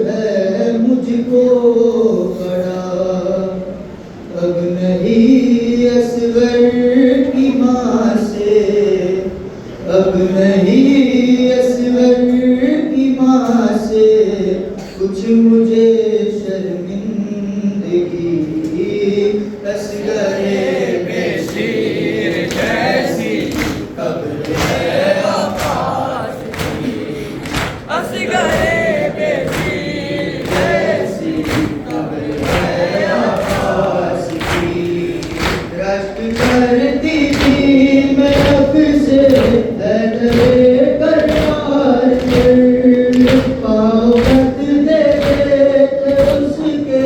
है मुझको बड़ा, अब नहीं असगर की माँ से, अब नहीं असगर की माँ से कुछ मुझे शर्मिंदगी। असगरे बेशीर जैसी कब्र है आकाश की, असगरे बेशीर जैसी कब्र है आकाश की। रश्क करती थी मैं अब से हैदरे करतार कर, पाँव रख देते थे उसके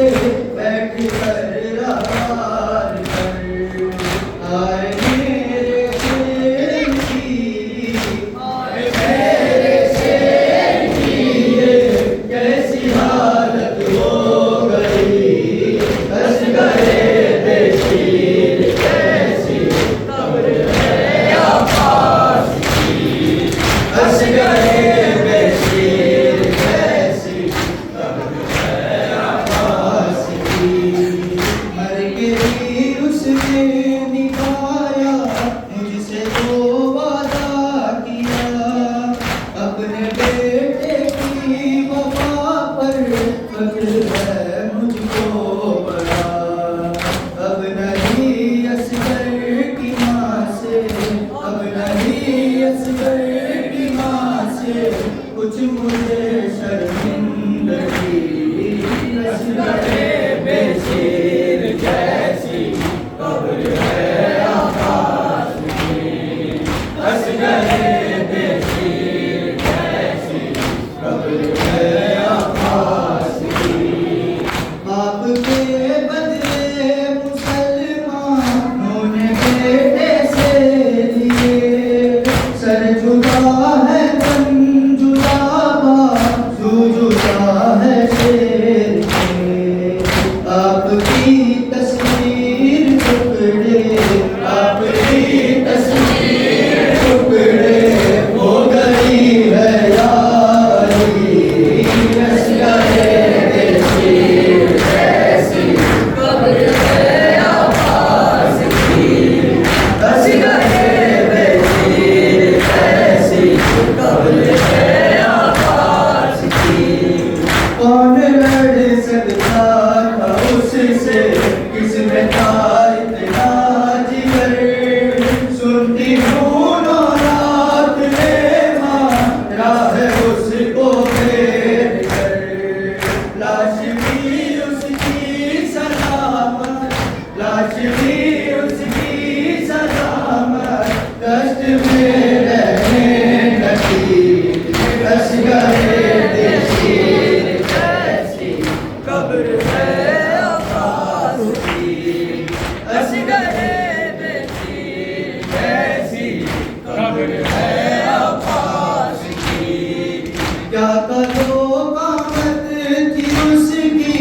बैठ कर रार कर। आए मेरे शेर की, आए मेरे शेर की, ये कैसी हालत हो गई। असगरे बेशीर जैसी कब्र है आकाश की, असगरे बेशीर जैसी कब्र है आकाश की। मर के भी उसने निभाया मुझसे जो वादा किया, अपने बेटे की वफा पर फख्र है मुझको बड़ा। अब नहीं असगर की माँ से, अब नहीं असगर की माँ से कुछ मुझे शर्मिंदगी। असगरे बेशीर जैसी कब्र है आकाश की, असगरे बेशीर जैसी कब्र है आकाश की। बाप के बदले मुसलमानों ने बेटे से लिए, सर जुदा है तन जुदा बाजू जुदा है शेर के। आपकी तस्वीर टुकड़े, आपकी तस्वीर टुकड़े हो गई है यारी। असगरे बेशीर जैसी कब्र है आकाश की, असगरे बेशीर जैसी कब्र है आकाश की। कौन लड़ सकता था उससे, किसने था इतना जिगर। सुनती हूँ रात में माँ राह उसको फेर कर। लाश भी उसकी सलामत, लाश भी उसकी सलामत कष्ट में रहने लगी। असगरे बेशीर जैसी कब्र है आकाश की, असगरे बेशीर जैसी कब्र है आकाश की। क्या करो कामत थी उसकी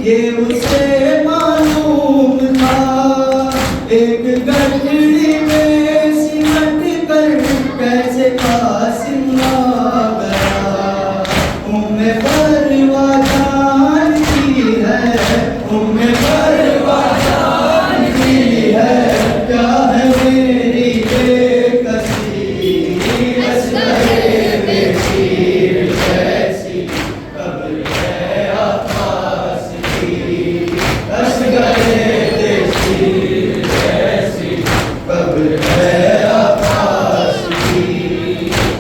ये उसे मालूम था, एक गठरी में सिमट कर कैसे कासिम आ गया। उम्मे परवा जानती है, उम्मे परवा जानती है, क्या है मेरी बेकसी। असगरे बेशीर जैसी कब्र है आकाश की, असगरे बेशीर जैसी कब्र है आकाश की।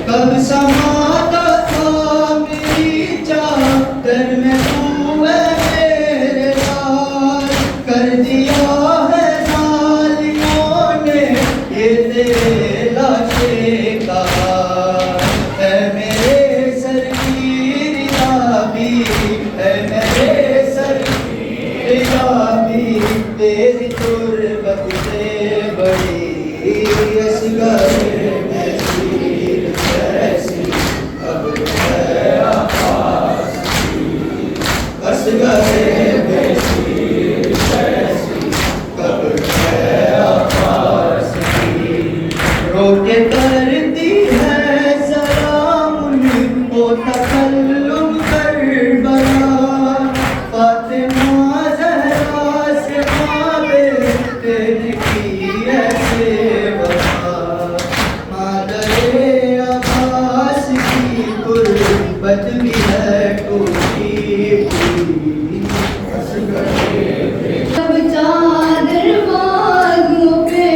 कब समाता था मेरी चाह गुर्बत भी है टूटी हुई अब चादर बाजू पे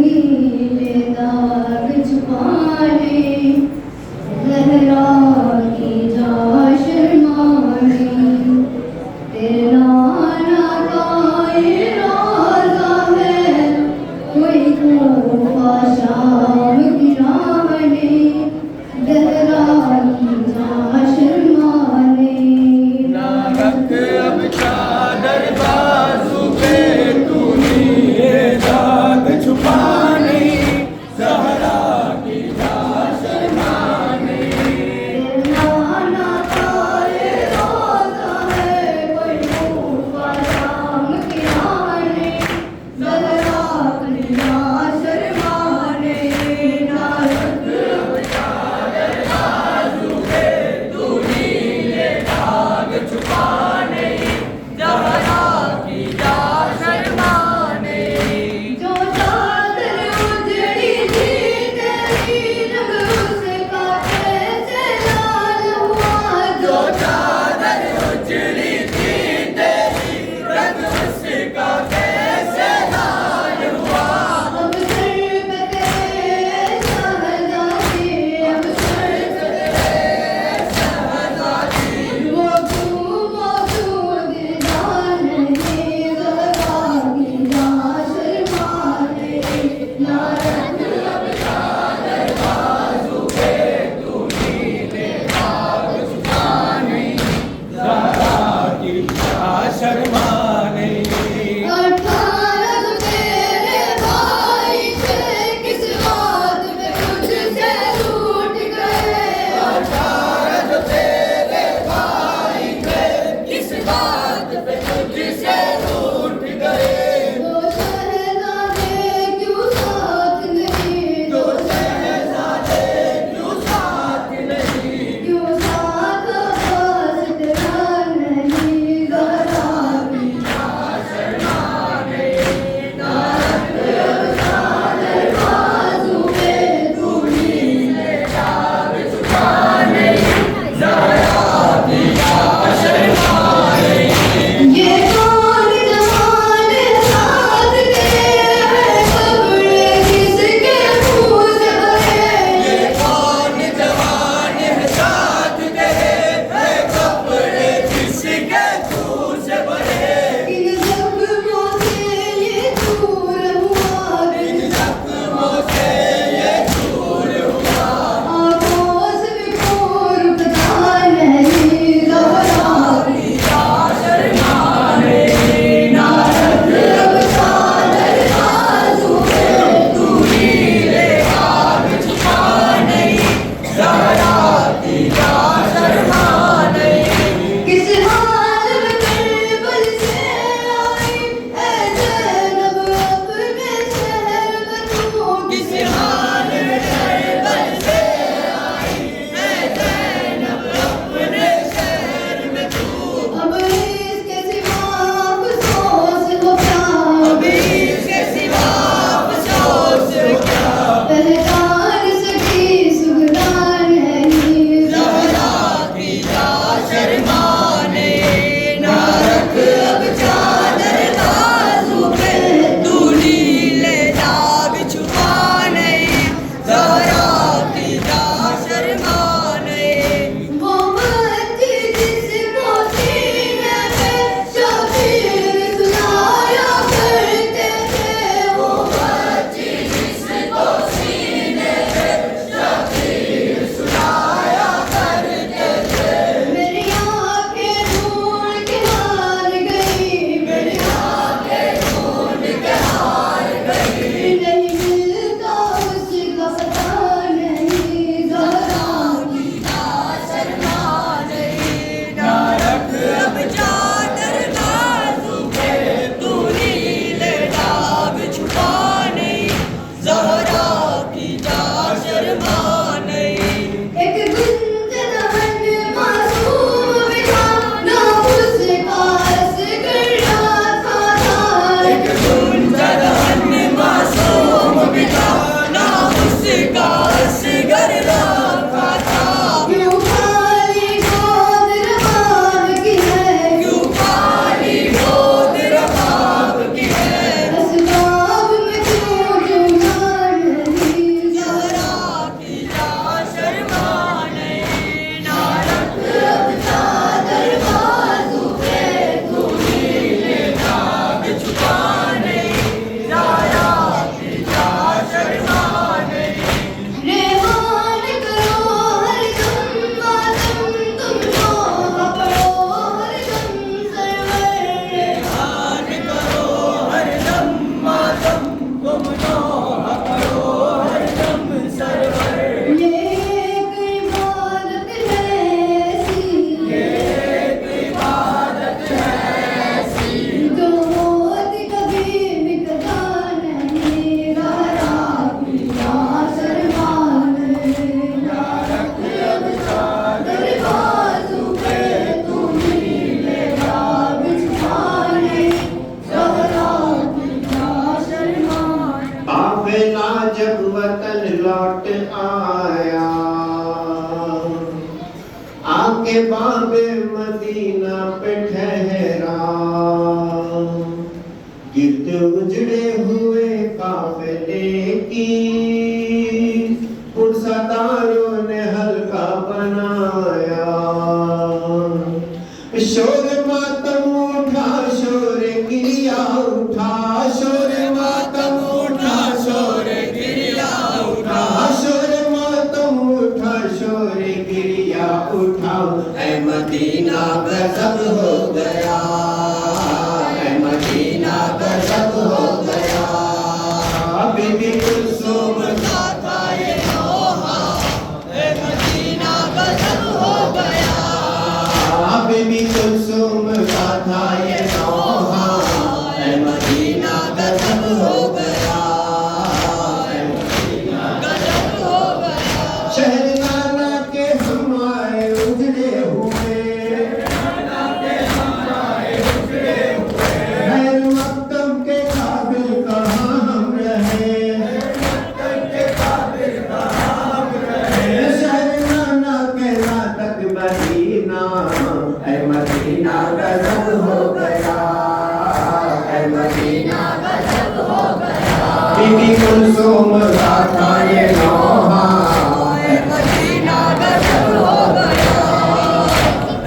नीले दाग छुपाने लहरा की जा शर्माने तेरा ना का इरादा है कोई तूफा शाम गिराने लहरा की जा शर्माने ना रख अब चादर बाजू पे तू नीले दाग छुपाने सहरा की जा शर्माने तेरा का इरादा है कोई तूफा शाम गिराने लहरा की जा शर्माने ना रख छुपाने जहरा की जा शर्माने जो चादर उजड़ी थी तेरी रंग उसका कैसे लाल हुआ जो चादर उजड़ी थी तेरी रंग उसका कैसे लाल हुआ अब सर पे तेरे शहजादी अब सर पे तेरे शहजादी वो दिलदार नहीं ज़रा की जा शर्माने ना रख अब चादर बाजू पे तू नीले दाग छुपाने जहरा की जा शर्माने 18 तेरे भाई थे किस बात पे तुझसे रूठ गए जो तेरे भाई थे किस बात पे तुझसे रूठ गए दो शहजादे क्यों साथ नहीं तो शहजादे क्यों साथ नहीं क्यों साथ आवाज़ तेरा नहीं ज़रा भी शर्माने ना रख चादर बाजू पे तू नीले दाग छुपाने जहरा की जा शर्माने ये कौन जमाने साथ तेरे कपड़े किसके मुँह से भरे कौन जवान है साथ तेरे है कपड़े जिसके दूर से भरे इन जख्मों से ये दूर हुआ इन जख्मों से ये दूर हुआ आँखों से भी कोई रुकता नहीं ज़रा भी शर्माने ना रख अब चादर बाजू पे तू नीले दाग छुपाने जहरा की जा शर्माने किस हाल में करबल से आई ऐ ज़ैनब अपने शहर में तू किस हाल में करबल से आई है ज़ैनब अपने शहर में तू अब इसके सिवा अफसोस हो क्या अभी इसके सिवा अफसोस क्या पहचान सकी सुगरान नहीं जहरा की जा शर्माने ना रख अब चादर बाजू पे तू नीले दाग छुपाने जहरा की जा शर्माने वो बच्ची जिसको सीने पे शबीर सुनाया करते थे वो बच्ची जिसको सीने पे शबीर सुनाया करते थे मेरी आँखें ढूंढ के हार गई मेरी आँखें ढूंढ के हार गई नहीं मिलता उसका पता नहीं ज़रा आके बाबे मदीना पे ठहरा, गिरद उजड़े हुए काफिले की पुरसदारों ने हल्का बनाया। शोर मातम उठा, शोर गिरिया उठा, शोर मातम उठा, शोर गिरिया उठा, शोर मातम उठा, शोर गिरिया उठा। ऐ मदीना गजब हो गया, ऐ मदीना गजब हो गया। बीबी कुलसूम का था ये नौहा, ऐ मदीना गजब हो गया। बीबी कुलसूम का था ये नौहा, ऐ मदीना गजब हो गया, ऐ मदीना गजब हो गया। शहर नाना के हमारे उजड़े हुए, खैर मकतब के काबिल कहाँ हम रहे, शहर नाना के नातक मदीना, ऐ मदीना गजब हो गया, ऐ मदीना गजब हो गया। बीबी कुलसूम का था ये नौहा, ऐ मदीना गजब हो गया,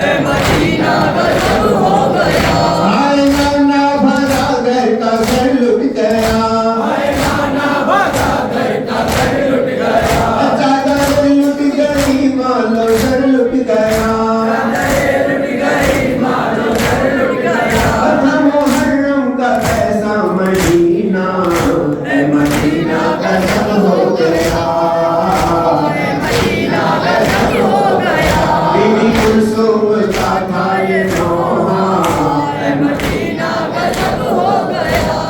ऐ मदीना गजब हो गया। हाय नाना भगा घर का घर लुट गया, हाय नाना भगा घर का घर लुट गया। चादर लुट गई, मालो घर लुट गया, मुहर्रम का कैसा महीना, ऐ मदीना गजब हो गया, ऐ मदीना गजब हो गया। बीबी कुलसूम का था ये नौहा, ऐ मदीना गजब हो गया,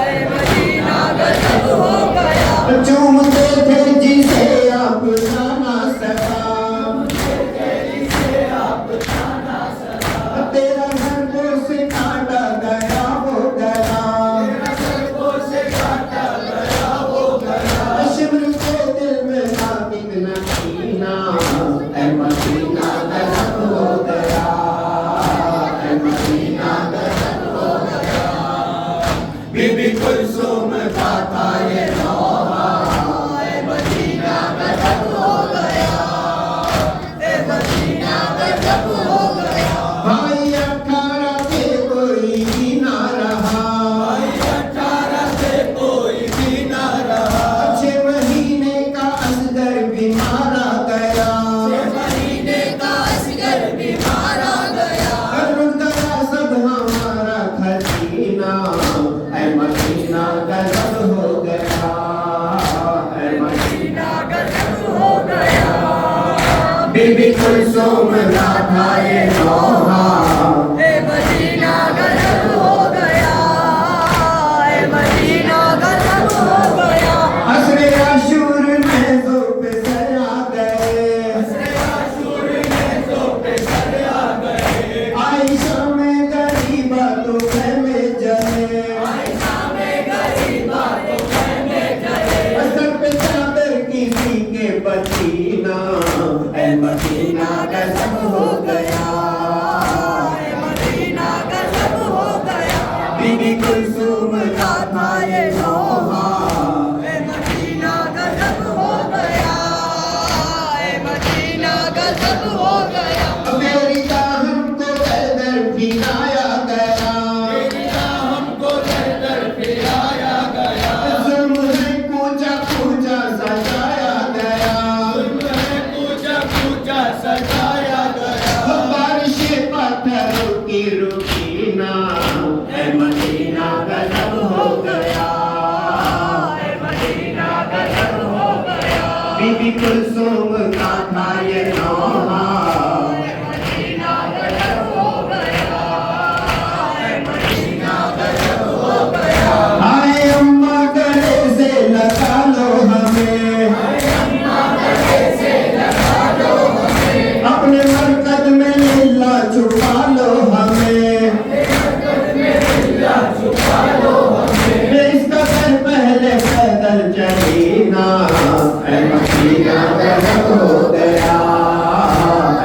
ऐ मदीना गजब हो गया। चूमते थे जिसे अपना ना सका, तेरा घर को से काटा गया हो गया, शिमर को दिल में नाकिक नकीना, ऐ मदीना गजब हो गया, ऐ मदीना गजब हो गया। बीबी कुलसूम का था ये नौहा, ऐ मदीना गजब हो गया, ऐ मदीना गजब हो गया। भाई 18 से कोई भी ना रहा, भाई 18 से कोई भी ना रहा। 6 महीने का असगर भी मारा गया, 6 महीने का असगर भी मारा गया। लुट गया सब हमारा खजीना, ऐ मदीना गजब हो गया, ऐ मदीना गजब हो गया। बीबी कुलसूम का था ये नौहा, ऐ मदीना गजब हो गया, ऐ मदीना गजब हो गया। असरे आशूर में ज़ोफ़ सर आ गए, असरे आशूर में ज़ोफ़ सर आ गए। आइशा में गरीबा तो ख़ैमे जले, आइशा में गरीबा तो ख़ैमे जले। सर पे चादर किसी के पसीना, ऐ मदीना गजब हो गया, ऐ मदीना गजब हो गया। बीबी कुलसूम का था ये नौहा, ऐ मदीना गजब हो गया, ऐ मदीना गजब हो गया। मेरी हमको दर फिराया गया, मेरी हमको दर फिराया गया। जुल्म है पूजा पूजा सजाया गया, जुल्म है पूजा पूजा सजाया गया। बारिशें पत्थरों की रुकी ना, ऐ मदीना गजब हो गया, ऐ मदीना गजब हो गया। बीबी कुलसूम का था ये नौहा, ऐ मदीना गजब हो गया, ऐ मदीना गजब हो गया। हाय अम्मा गले से लगा लो हमें, हाय अम्मा गले से लगा लो हमें। अपने मरकज में लिल्ला छुपा लो हमें, अपने मरकज में लिल्ला छुपा लो हमें। इसका घर पहले पैदल चली ना, ऐ मदीना गजब हो गया, ऐ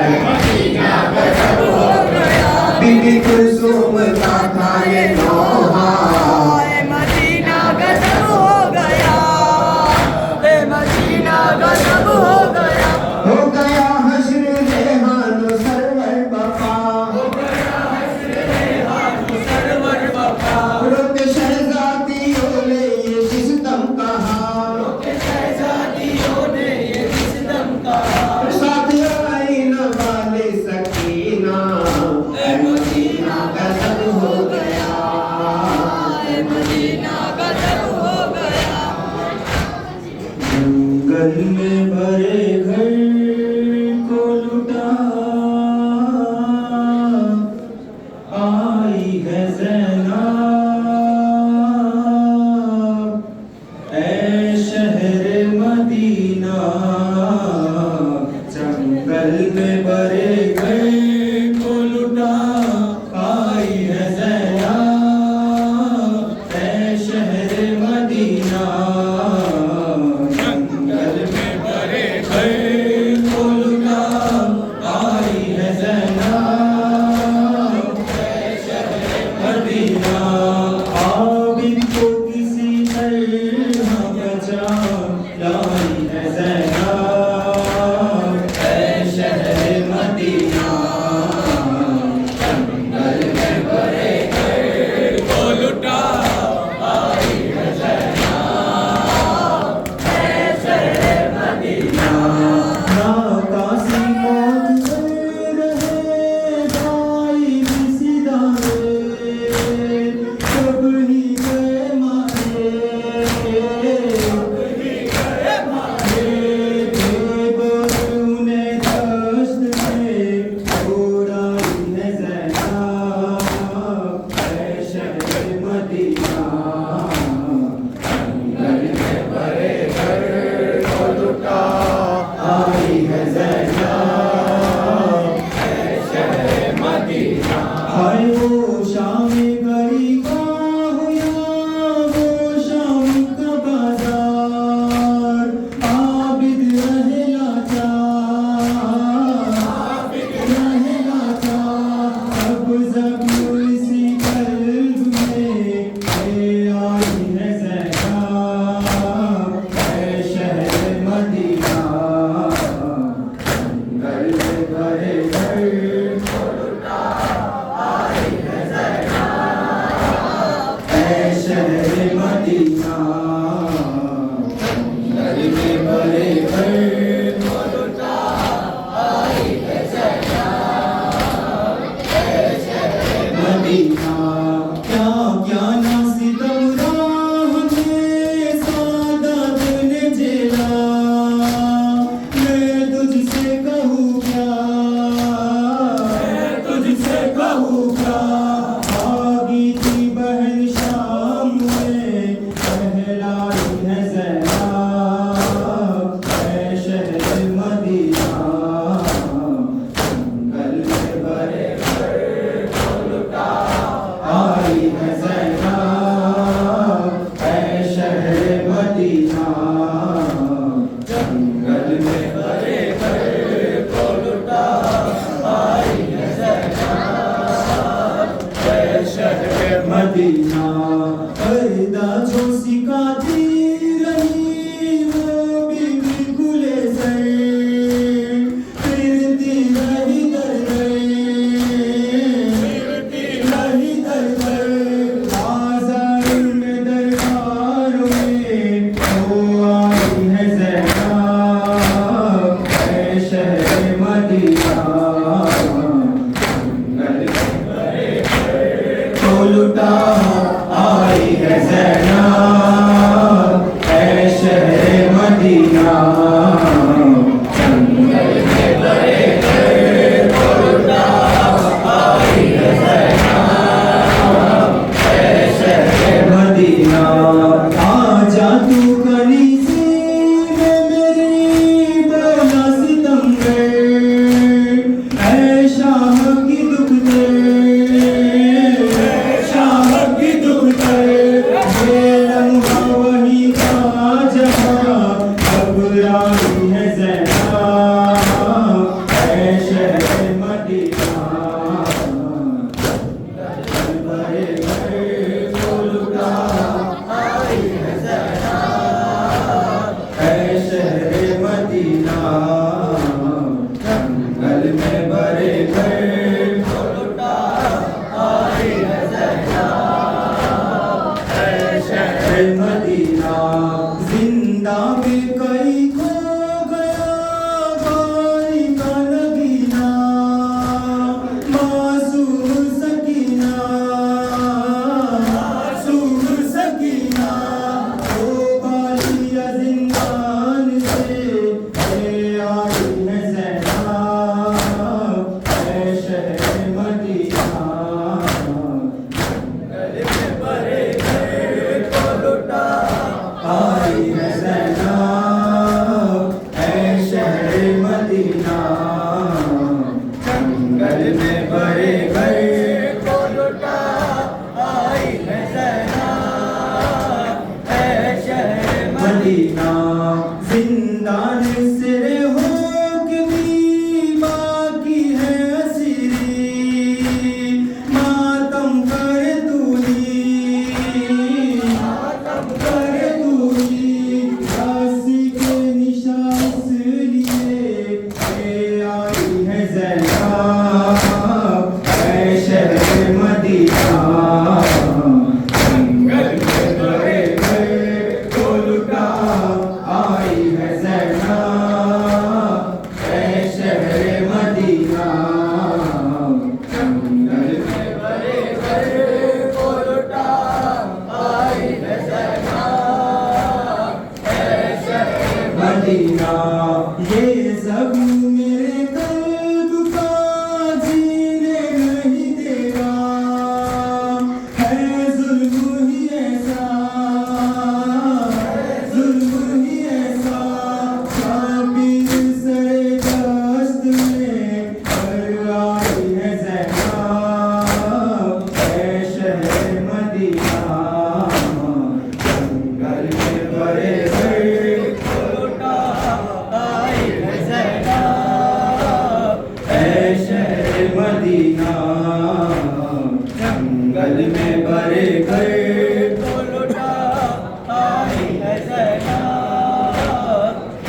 मदीना जंगल में बड़े घर को लुटा आई है ज़हरा है शहर मदीना जिंदा निसरे हो के भी बाकी है असीरी मातम कर तूनी रासी के निशास लिए आई है ज़हरा है शहर मदीना जंगल में बड़े घर को लुटा आई है ज़हरा है शहर मदीना जंगल में बड़े घर को लुटा आई है ज़हरा है शहर मदीना ये सब मेरे कल्ब का जीने नहीं देगा है जुल्म ही ऐसा शाबीर सरे दस्त में कर आई है ज़हरा है शहर मदीना जंगल में बड़े घर को लुटा आई है ज़हरा है शहर मदीना जंगल में बड़े घर को लुटा आई है ज़हरा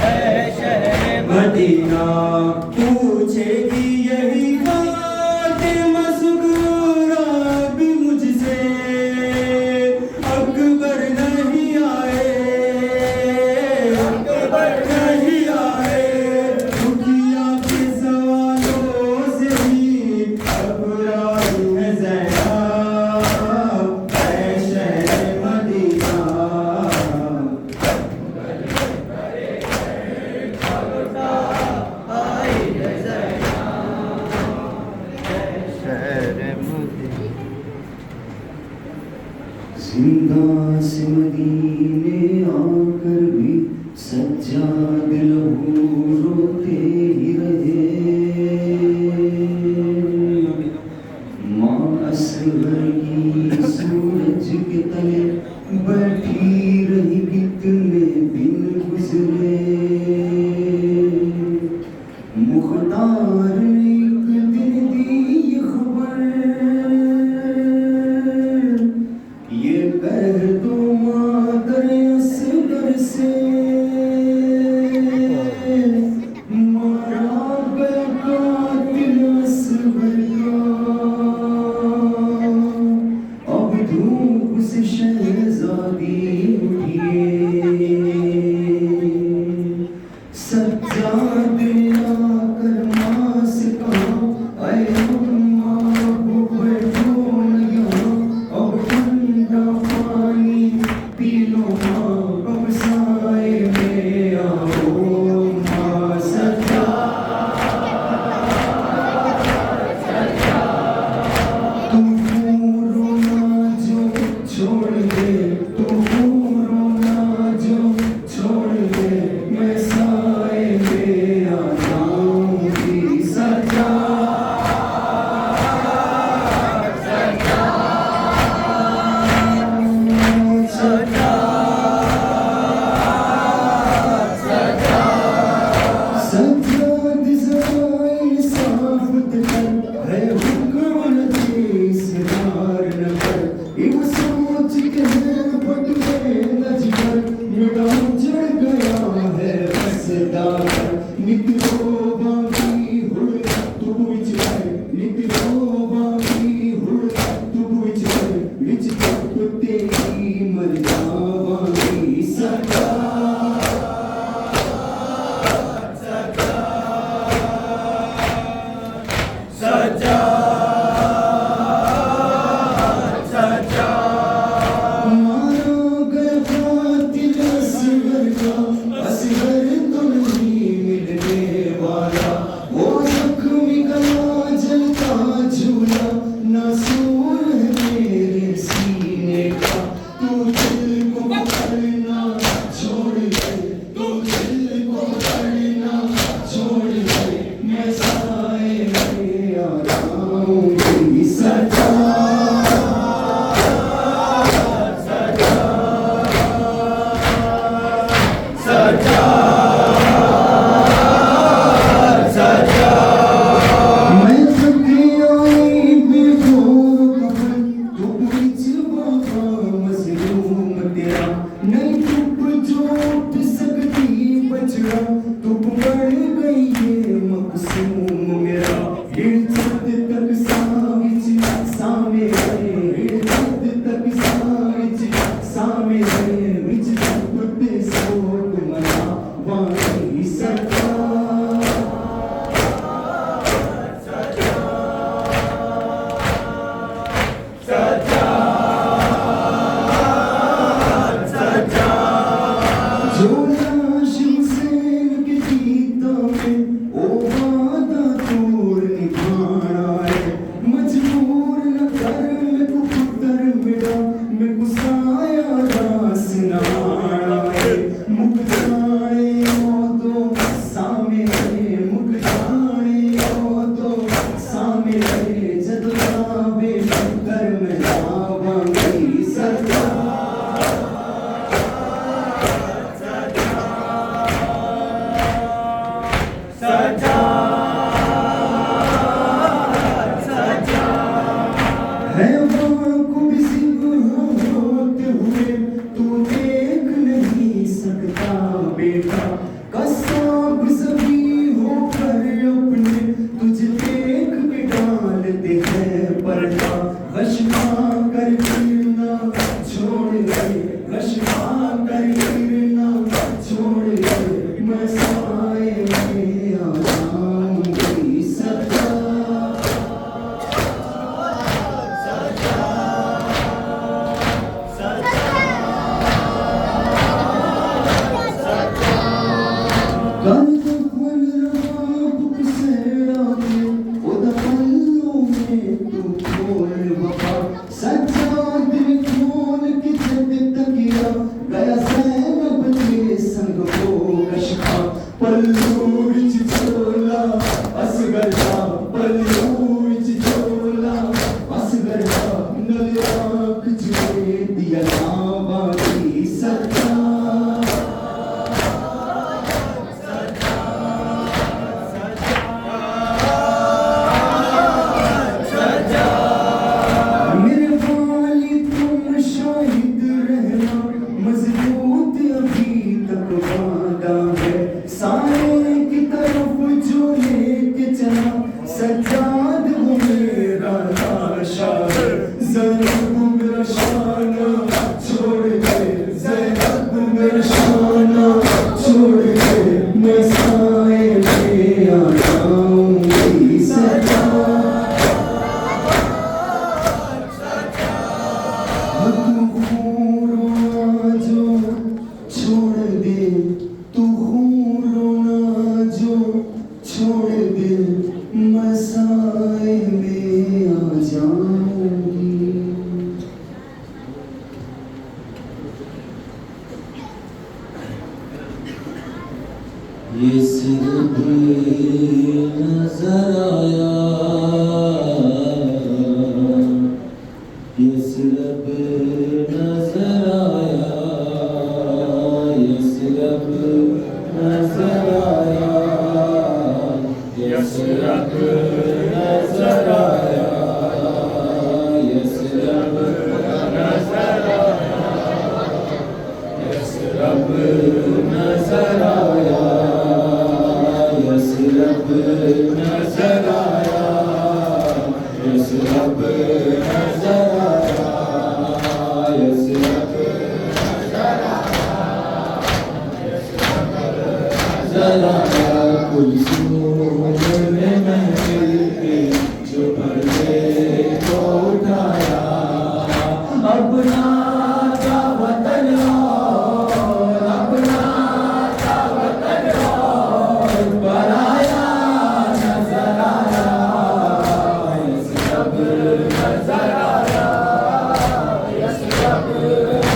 है शहर मदीना पूछेगी यही बात मसगूरा भी मुझसे अकबर नहीं आए दुखिया के सवालों से ही घबराई है ज़हरा है शहर मदीना जिंदा से मदीने आकर भी सज्जाद लहू रोते ही रहे माँ असगर की सूरज के तले बैठी रही कितने दिन गुजरे मुख्तार ने एक दिन दी ये खबर ये कह दो मादर असगर से मारा कातिल असगर का अब धूप से शहजादी उठिए सज्जाद आकर माँ से छोड़ दिल मसाए में आ जाऊंगी। ये सिर्फ नजर आया, ये सिर्फ नजर आया, ये सिर्फ नजर आया, ये सिर्फ नजर आया, ये सिर्फ नजर आया, ये सिर्फ नजर आया, ये सिर्फ नजर आया, ये सिर्फ नजर आया, ये सिर्फ नजर आया। कुलसूम ने महफिल के जो पर्दे को उठाया, अपना का वतन और अपना का वतन और पराया नजर आया, ये सब नजर आया, ये सब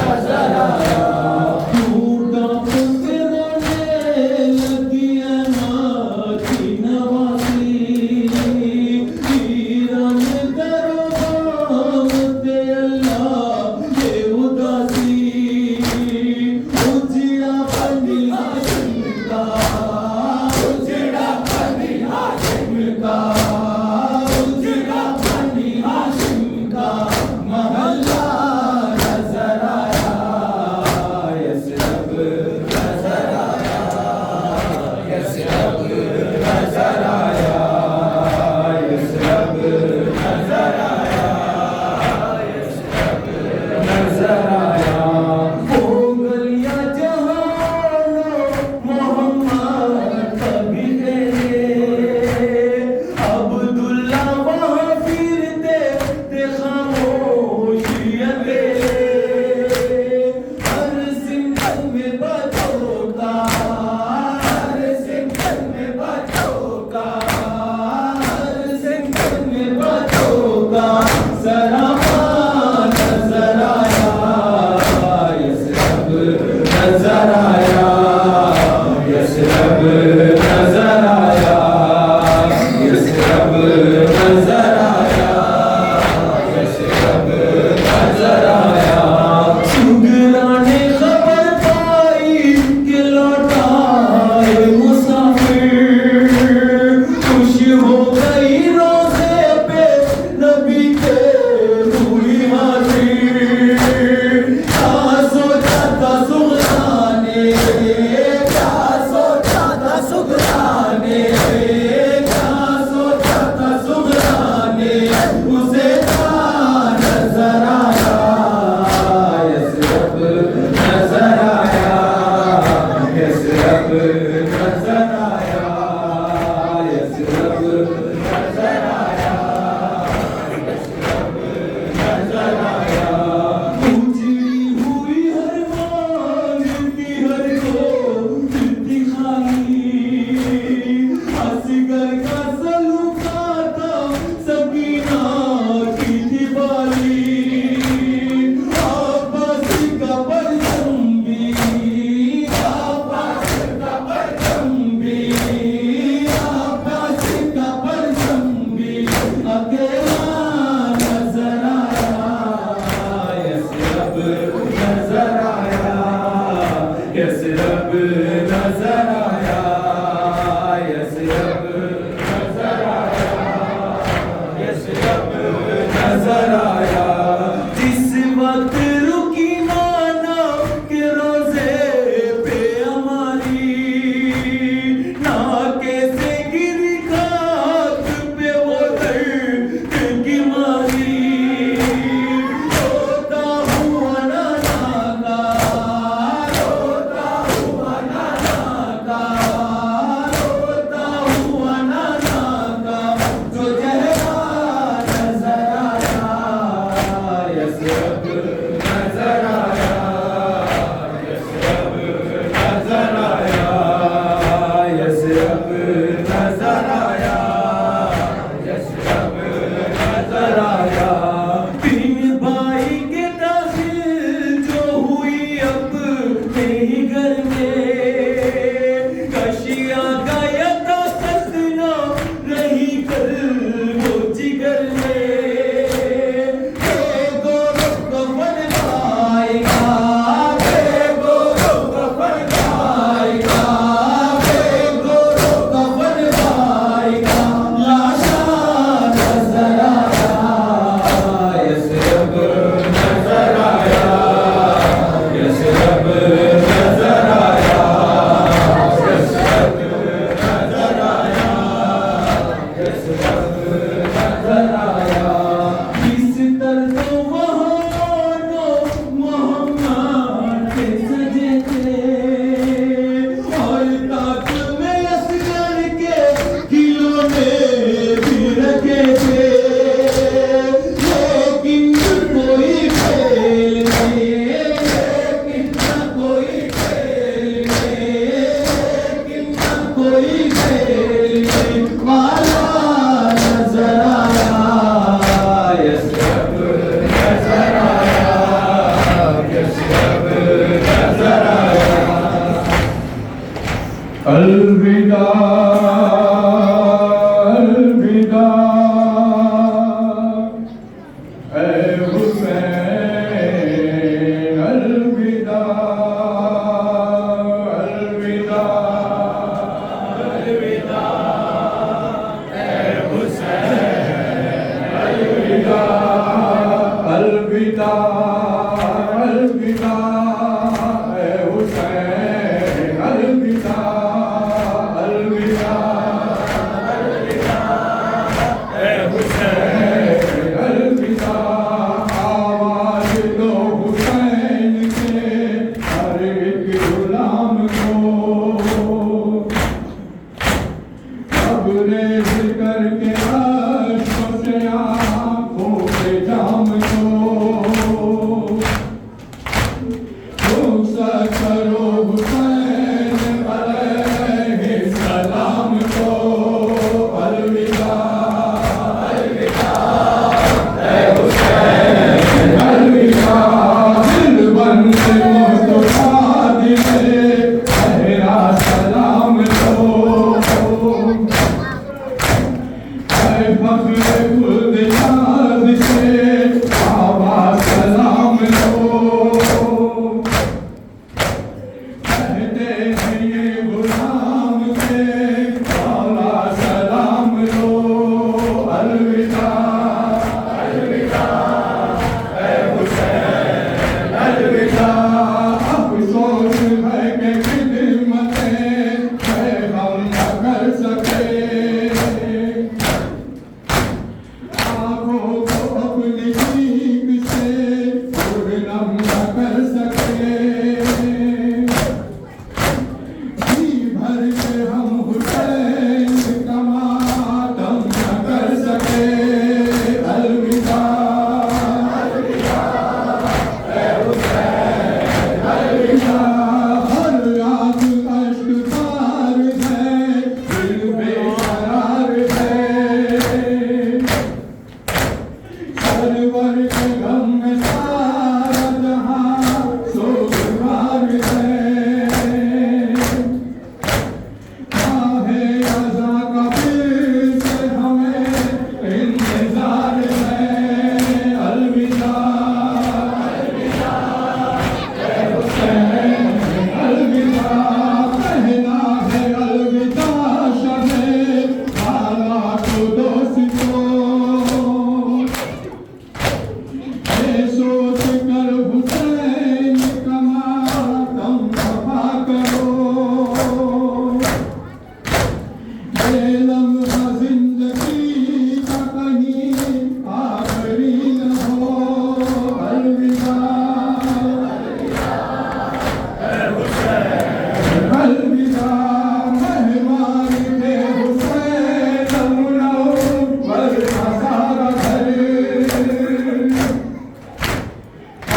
नजर आया। टूटा फुकरों ने लगी है माँ की नवाज़ी, जिक्र के अश्कों से आँखों के जाम को रुखसत करो हुसैन अलैहिस्सलाम को। अलविदा अलविदा ऐ हुसैन अलविदा। दिल बंद मुस्तफा दिले तेरा सलाम लो। ऐ फख्र खुद याद से बाबा सलाम लो। कहते हैं ये गुलाम के मौला सलाम लो। अलविदा अलविदा ऐ हुसैन अलविदा। अफसोस है कि खिदमतें हम न कर सके। आँखों को अपनी चीख से पूर्णम न कर सके। जी भर के हम हुसैन का मातम न कर सके। अलविदा अलविदा ऐ हुसैन अलविदा। हर रात अश्कबार है दिल बेकरार है। सरवर के गम में सारा जहां सोगवार है। काहे अज़ा का फिर से हमें इंतजार है। अलविदा अलविदा ऐ हुसैन अलविदा। कहना है अलविदा शहे आला को दोस्तों। ये सोच कर हुसैन का मातम वफा करो। ये लम्हा जिंदगी का कहीं आखिरी न हो। अलविदा अलविदा। मेहमान थे हुसैन मुनव्वर का सारा घर।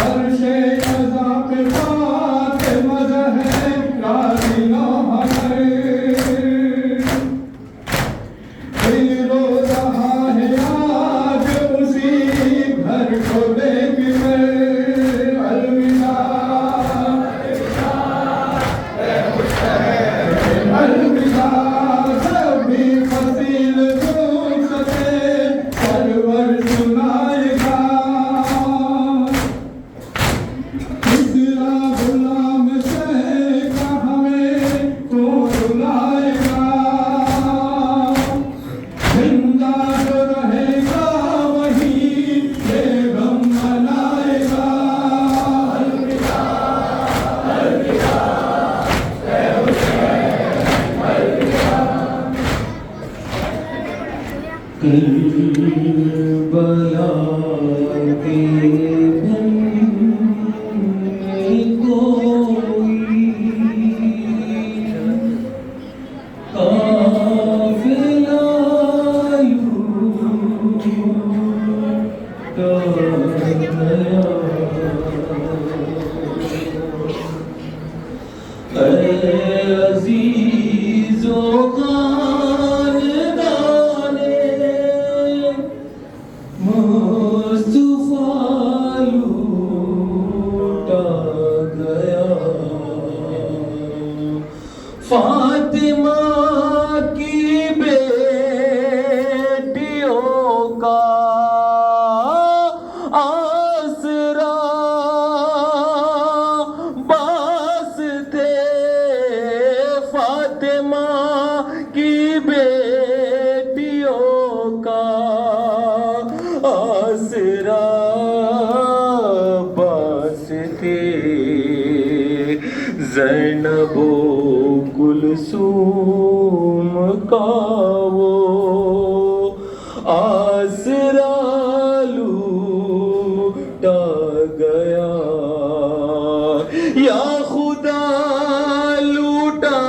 अर्शे अज़ा पे फातिमा ज़हरा ज़िनो हज़र। दिल रो रहा है आज उसी घर को देख कर। अलविदा ऐ हुसैन अलविदा। जब भी फसील झूम सके सरवर सुनाएगा। तीसरा गुलाम शेख हमें तो रुलाएगा। जिंदा जो रहेगा वही ये गम मनाएगा। अलविदा अलविदा ऐ हुसैन अलविदा। करबला के बन में कोई काफिला लूट गया। ऐ अज़ीज़ो खानदाने मुस्तफा लूटा गया। फातिमा की बेटियों का आसरा बास थे। फातिमा की बेटियों का आसरा बास थे। ज़ैनबो कुलसूम का वो आसरा लूटा गया। या खुदा लूटा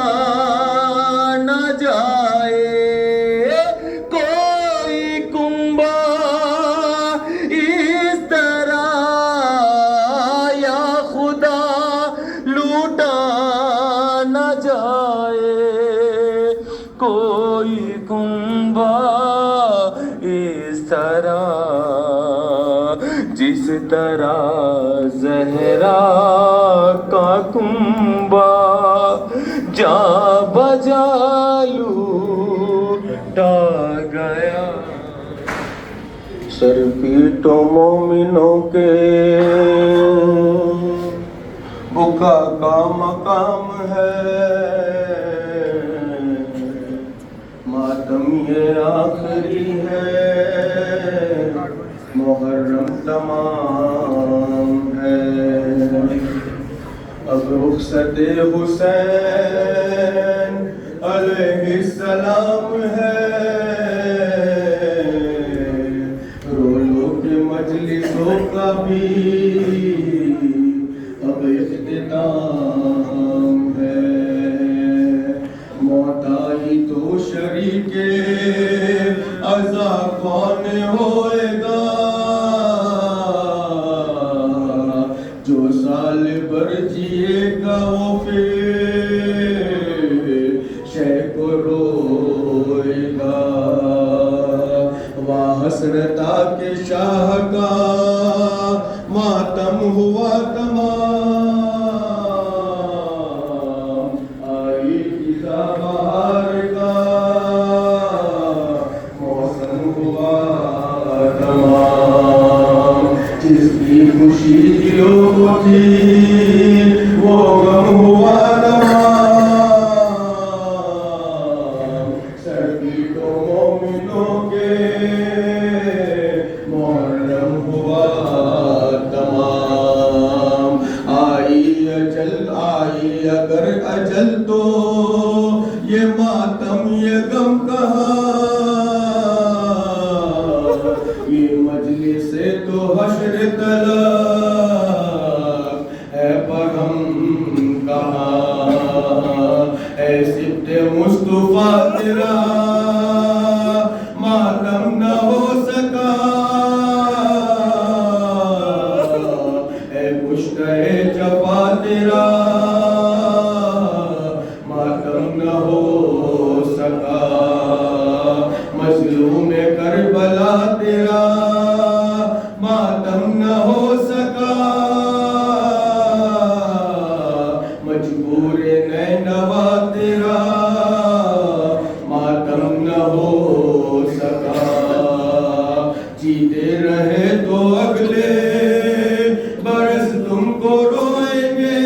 न जाए कुंबा इस तरह जिस तरह जहरा का कुंबा जा बजा लूटा गया। सर पीटो मोमिनों के बुका का मकाम है, मातम ये आखिरी है, मुहर्रम तमाम है। अब रुखसत हुसैन अलैहिस्सलाम है, रोलो के मजलिसों का भी अब इख्तिताम है। मौत आई तो शरीके अज़ा कौन होएगा, जो साल भर जिएगा वो फिर शह को रोएगा। वाह हसरता के शाह का मातम हुआ तमाम, आई फिजा बहार का मौसम हुआ तमाम। जिसकी खुशी दिलों को थी वो गम हुआ तमाम। सर्दी तो मोमिनों के मुहर्रम हुआ तमाम। आई अगर अजल तो ये मातम ये गम कहाँ, ये मजलिस से तो हश्र तलब है पर हम कहाँ। ऐ सिद्दे मुस्तफा तेरा मातम न हो सका, ऐ पुश्ते जफा तेरा मातम न हो सका। मजलूम करबला तेरा मातम न हो सका, मजबूर नैनवा तेरा मातम न हो सका। जीते रहे तो अगले बरस तुमको रोएंगे,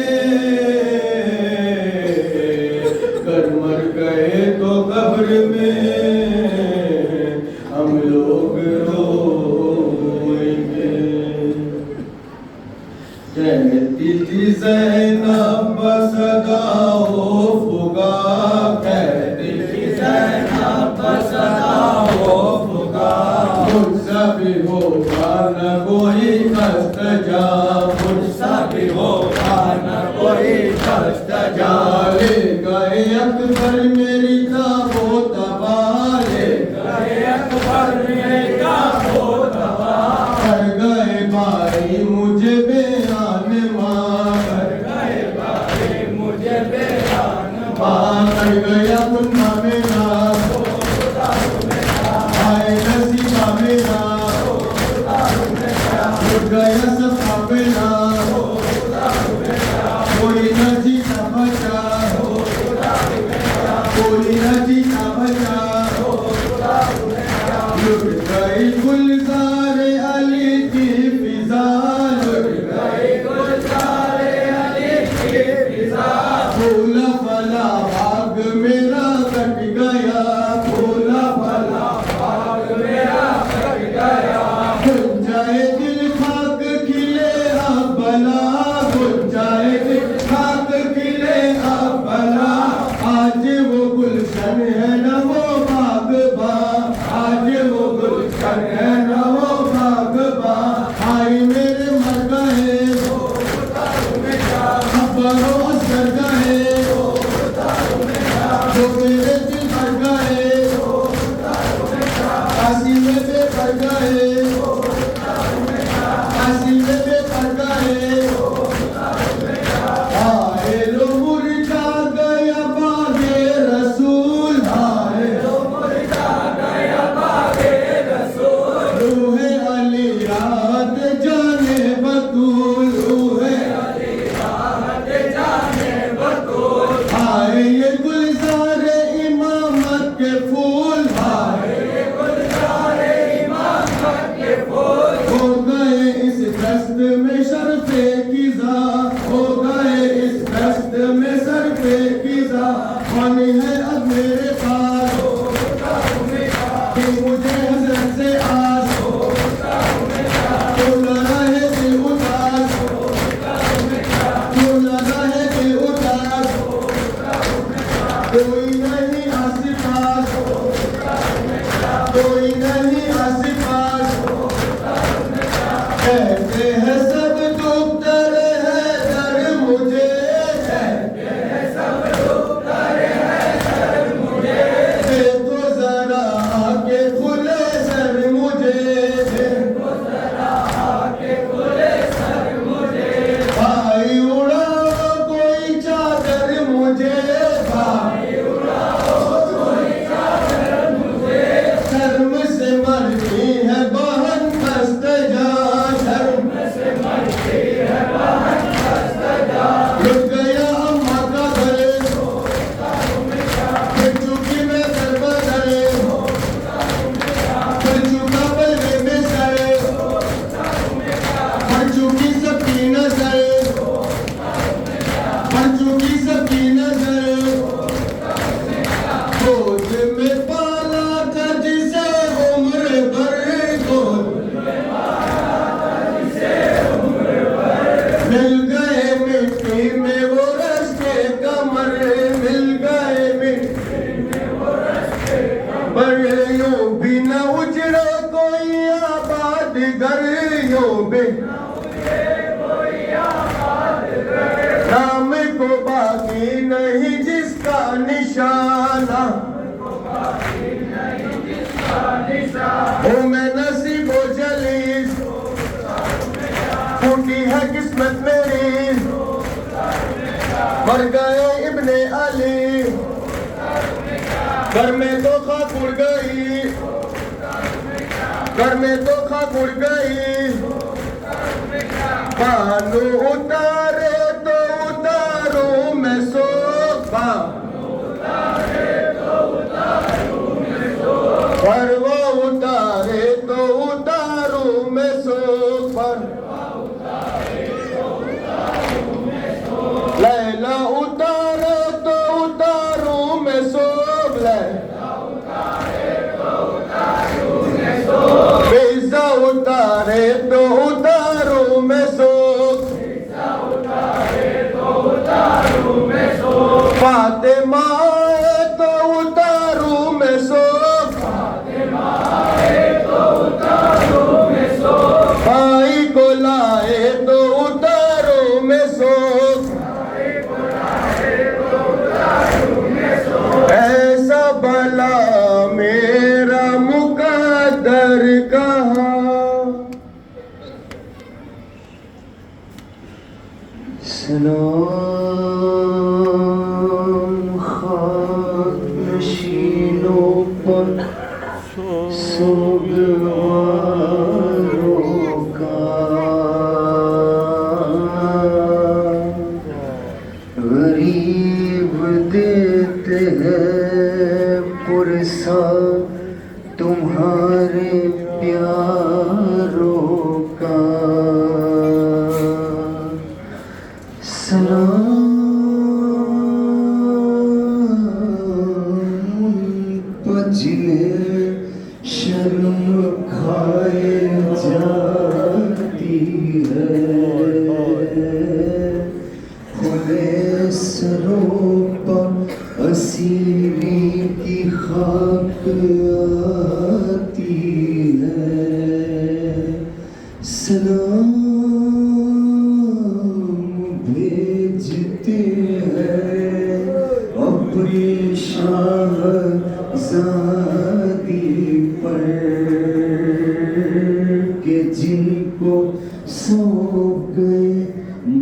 कर मर गए तो कब्र में हम लोग रोएंगे। कहती थी ज़ैनब सदाओ फुगा, कहती थी ज़ैनब सदाओ फुगा। मुझसे भी होगा न कोई कष्ट जा, मुझसे भी होगा न कोई कष्ट जा। ले गए अकबर मेरी ताबूत ले गए अकबर मेरी ताबूत, कर गए भाई मुझे बेआन मां, कर गए भाई मुझे बेआन मां। कर गया मुन्ना मेरा आए नसीबा मेरा, उठ गया सफा मेरा, कोई न जीता बचा, कोई न जीता बचा। कि मुझे हसरत से आस क्यों न रहे दिल उदास क्यों न रहे दिल उदास कोई नहीं आस-पास कोई नहीं आस-पास कहते हैं सब दुख तेरे है दर मुझे देखो जरा आके खुले सर मुझे भाई उड़ाओ कोई चादर मुझे शर्म से मरती है बहन मस्त जा शर्म लुट गया अम्मा का गले फिर चुकी मैं दरबा गले फिर चुका पलवे में सरे फिर चुकी सबकी नजरे फिर चुकी सबकी नजरे गोद में पाला था जिसे उम्र भर गोद मिल गए मिट्टी में वो रस्ते कमर मिल गए मिट्टी पर यूं भी न उजड़े कोई आबाद घर यूं भी नाम को बाकी नहीं जिसका निशाना हो मैं नसीबो जलीस फूटी है किस्मत मेरी मर गए इब्ने अली घर में तो खाक उड़ गई घर में तो खाक उड़ गई बानू उतारे तो उतारूं मैं सोफा परवा उतारे तो उतारूं मैं सोफा लैला उतारे तो उतारूं मैं सोब बेजा उतारे तो उतारूं मैं सोब फातिमा आए तो उतारूं मैं सोब भाई को लाए तो उतारूं मैं सोब ऐसा भला मेरा मुकद्दर कहा सलाम खाक नशीनों पर सोगवारों का गरीब देते हैं पुरसा तुम्हारे प्यारों का सलाम जिन्हें शर्म खाए जाती है खुले सरों पर असीरी की खाक आती है सलाम भेजते हैं अपने शाहज़ादी पर के जिनको सौंप गए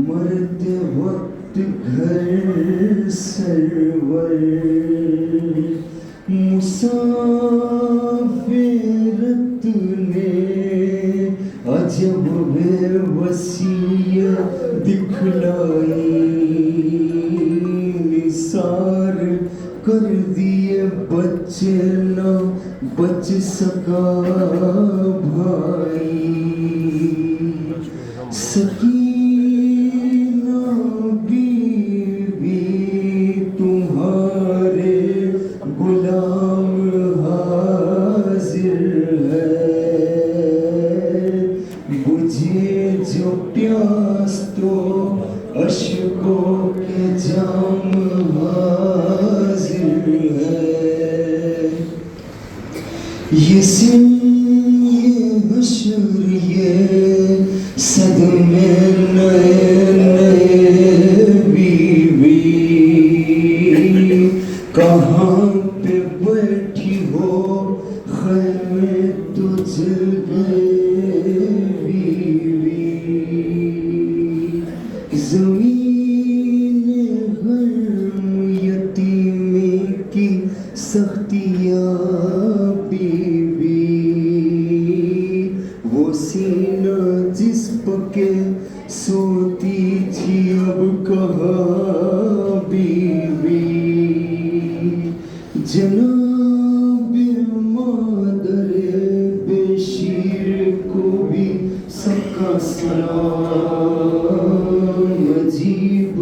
मरते वक्त घर सरवर मुसाफिरत ने अजब वसीयत दिखलाई निसार कर दिए बच्चे न बच सका भाई सकीना बीवी तुम्हारे गुलाम हाजिर जिस्म ये हश्र ये सदमे नए नए बीवी कहाँ पे बैठी हो खैमे तुझ गए बीवी ज़मीन गर्म यतीमी की सख्तियाँ बीवी वो सीना जिस पके सोती थी अब कहाँ बीवी जनाब मादर बेशीर को भी सबका सलाम अजीब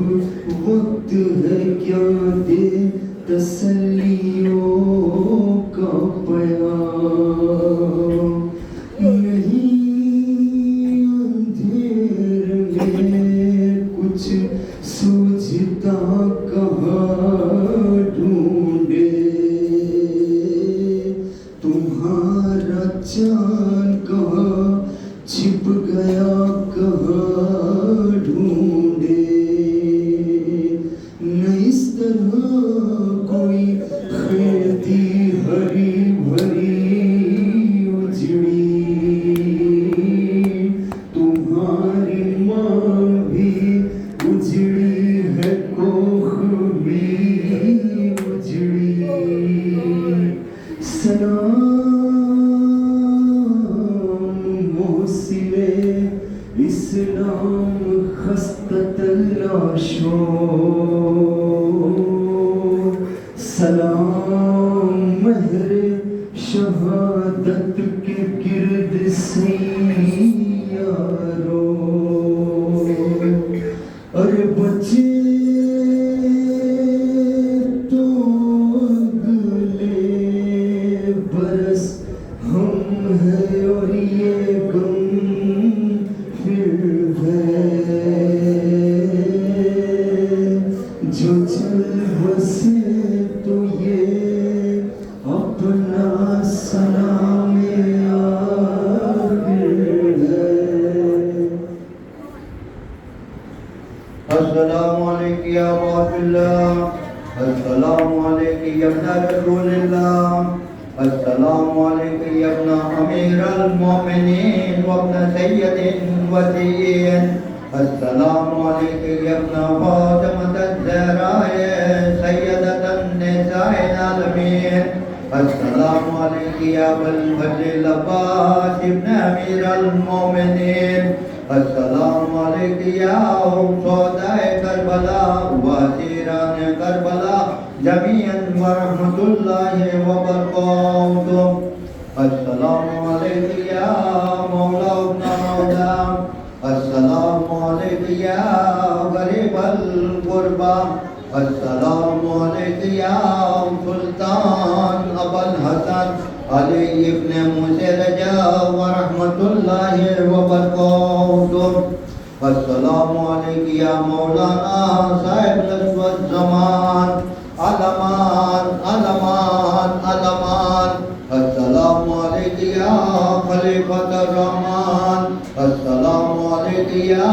वक्त है क्या दे तसल्लियों का प्याम नहीं अंधेर में कुछ सूझता कहाँ ढूंढे तुम्हारा चांद कहाँ छिप गया कहाँ ढूंढे न इस तरह कोई खेती हरी भरी उजड़ी तुम्हारी माँ भी उजड़ी है कोख भी उजड़ी सलाम मोहसिले इस्लाम खस्ततल्लाशो सलाम महरे शहादत के गिर्द यारो अरे बचे तो अगले बरस हम है और ये गम फिर है जो चल बसे तो ये अपना सलाम आखिर है। अस्सलामु अलैकुम या अब्दुल्लाह अस्सलामु अलैकुम या इब्न रसूलिल्लाह अस्सलामु अलैकुम या इब्न अमीरुल मोमिनीन व इब्न सय्यदिल वसीय्यीन अस्सलामु अलैकुम या इब्न फातिमतज़ ज़हरा सय्यदतुन निसाइल आलमीन अस्सलामु अलैकुम या अबुल फज़ल अब्बास इब्न अमीरुल मोमिनीन अस्सलामु अलैकुम या शोहदाए करबला व असीरान करबला जमीअन व रहमतुल्लाहि व बरकातुहू अस्सलामु अलैकुम या मौला इब्न मौला अस्सलामु अलैकुम या गरीबल गुरबा अस्सलामु अलैकुम या सुल्तान अबुल हसन अली इब्न मूसा रजा व रहमतुल्लाहि व बरकातुहू अस्सलामु अलैकुम या मौलाना साहिब नस्वत ज़मान अलमान अलमान अलमान अस्सलामु अलैकुम या खलीफतुर रहमान अस्सलामु अलैकुम या